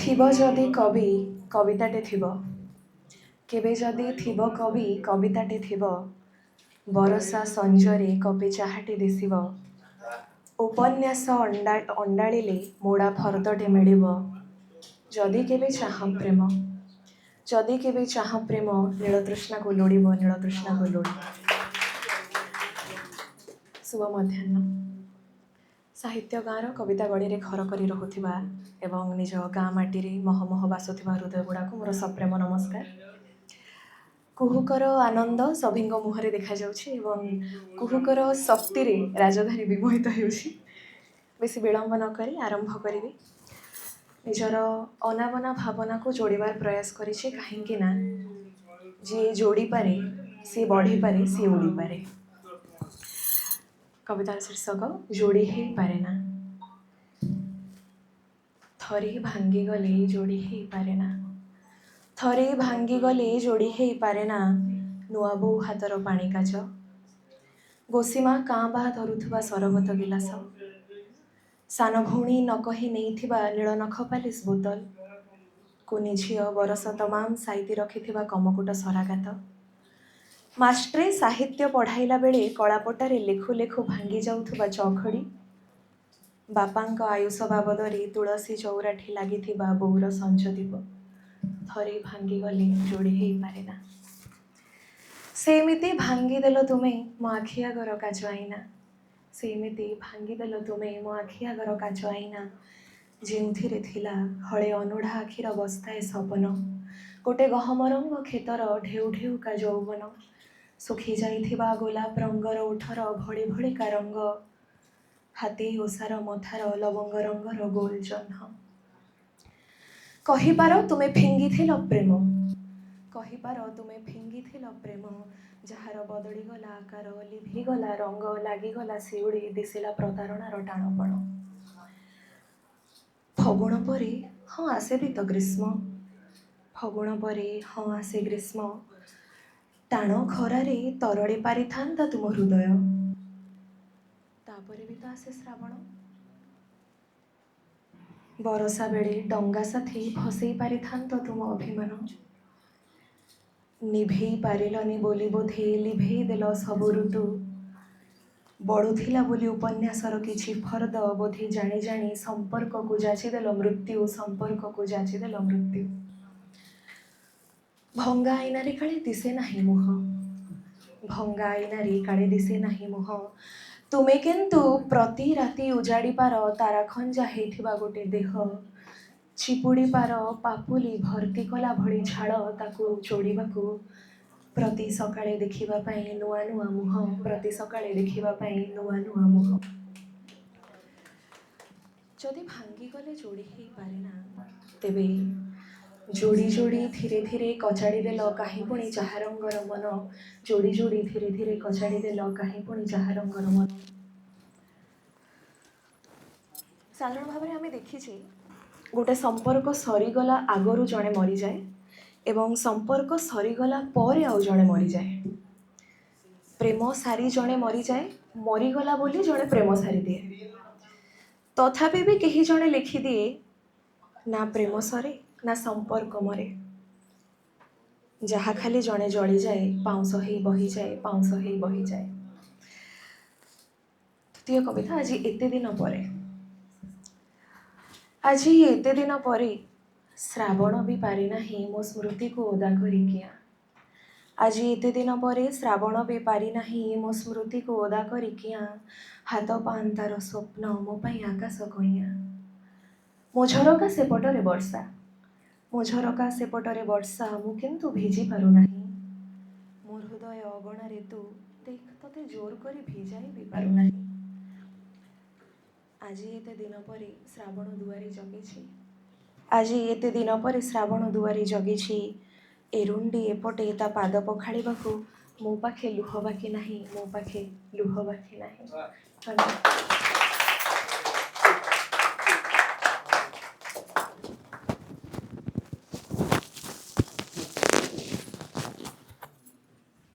थिबो जदि कवि कविताटे थिबो केबे जदि थिबो कवि कविताटे थिबो बरसा संजरे कपे चाहाटे दिसिबो उपन्यास अंडाळिले मोड़ा फरदटे मिलिबो जदि केबे चाह प्रेम जदि केबे चाह प्रेम नीलतृष्णा को लोड़िबो नीलतृष्णा को लोड़िबो। शुभ मध्याह्न। साहित्य गाँर कविता गढ़ी में घर कर रहुथिबा एवं निज गाँ माटी मह मह बासुथिबा हृदय गुड़ाक मोर सप्रेम नमस्कार। कुहुकर आनंद सभी मुहरे देखा जाउछि एवं कुहुकर शक्ति रे राजधानी विमोहित होउछि। बेसी विलंब न करी आरंभ करी निजर अनावना भावना को जोड़बार प्रयास करिछि काहेकि ना जे जोड़ी पारे सी बढ़ी पारे सी उड़ी पारे। कवितार शीर्षक जोड़ी ही पारे ना। थरी भांगी गले जोड़ी ही पारे ना थरी भांगी गले जोड़ी ही पारे ना नुआ बो हातर पानी काच गोसीमा काँ बा धरुथुबा सरबत गिलास सान भौणी न कही नैथिबा नील नख पालिस बोतल कुनी झियो बरस तमाम साइती रखिथिबा कमकुट सरागात मास्ट्रे साहित्य पढ़ाइला बेले कलापटारे लेखु लेखु भांगी जाउथुबा चौखड़ी बापांक आयुष बाबदरे तुलसी चौराठी लागिथिबा बोउर संचदीप थरे भांगी गले जोड़ी ही पारे ना। सेमिति भांगी देलो तुमे मो आखि आगर काच आईना सेमिति भांगी देलो तुमे मो आखि आगर काच आईना जेउथिरे थिला हळे अनुढ़ा आखिर बस्ताए सपन गोटे गहम रंग खेतर ढेउ ढेउ का यौवन सुखी जाइथिबा गोलाप रंगर उठर भଳି भଳି का रंग हाथी ओसार मथार लवंग रंगर गोल जह्न कहिपार तुमे फिंगिथिल प्रेम कहिपार तुमे फिंगिथिल प्रेम जहार बदली गला आकार लिभि गला रंग लागिगला शिउड़ी दिसिला प्रतारणार टाणपण फगुण परे हाँ आसे भी तो ग्रीष्म फगुण परे हाँ आसे ग्रीष्म टाण खरारे तरड़े पारि थांता तुम हृदय तापरे भी तो आसे श्रावण बरसा बेले डंगा साथी भसई पारि थांता तुम अभिमान निभेई पारिलनी बोली बोधे लिभेई देल सबु ऋतु बड़ुथिला बोली उपन्यासर किछि फर्द बोधे जानी जानी संपर्क को जाचिदेल मृत्यु संपर्क को जाचिदेल मृत्यु भंगा आईनारे काले दिसे नाही मुह भंगा आईनारे काले दिसे नाही मुह तुमे किंतु प्रति राति उजाड़ी पार तारा खंजा हेथिबा गोटे देह चिपुड़ी पार पापुली भर्ती कला भली झाड़ ताकू जोड़िबाकू प्रति सकाळे देखिबा पाई नुआ नुआ मुह प्रति सकाळे देखिबा पाई नुआ नुआ मुह जदि भांगी गले जोड़ी ही पारे ना तेबे जोड़ी जोड़ी धीरे धीरे कचाड़ी देल काहे पुणी चाहा रंगर मन जोड़ी जोड़ी धीरे धीरे कचाड़ी देल काहे पुणी चाहा रंगर मन। साधारण भाव में आम देखी गोटे संपर्क सरीगला आगरू जड़े मरी जाए एवं संपर्क सरीगला पर आउ जड़े मरी जाए प्रेम सारी जड़े मरी जाए मरीगला बोली जड़े प्रेम सारी दिए तथापि भी कहीं जड़े लिखि दिए ना प्रेम सरे ना संपर्क मरे जहा खाली जड़े जली जाए पाउंस ही बही जाए पाउंस ही बही जाए। द्वितीय कविता आज एते दिन परे आज एते दिन परे श्रावण भी पारि नाही मो स्मृति को ओदा करी किया आज एते दिन परे श्रावण भी पारि नाही मो स्मृति को ओदा करी किया हाथ पांतार स्वप्न मो पाई आकाश कइया मो झरका सेपटरे वर्षा मो झरका सेपटरे वर्षा मु किंतु भिजी पारु नाही मोर हृदय अगणारे तू देख तते जोर करी भिजाई भी पारु नाही आज एते दिन परे श्रावण दुआरी जगिछि आज एते दिन परे श्रावण दुआरी जगिछि एरुंडी एपटे ता पाद पखाड़िबाकू मो पाखे लुह बाकी नाही मो पाखे लुह बाकी नाही।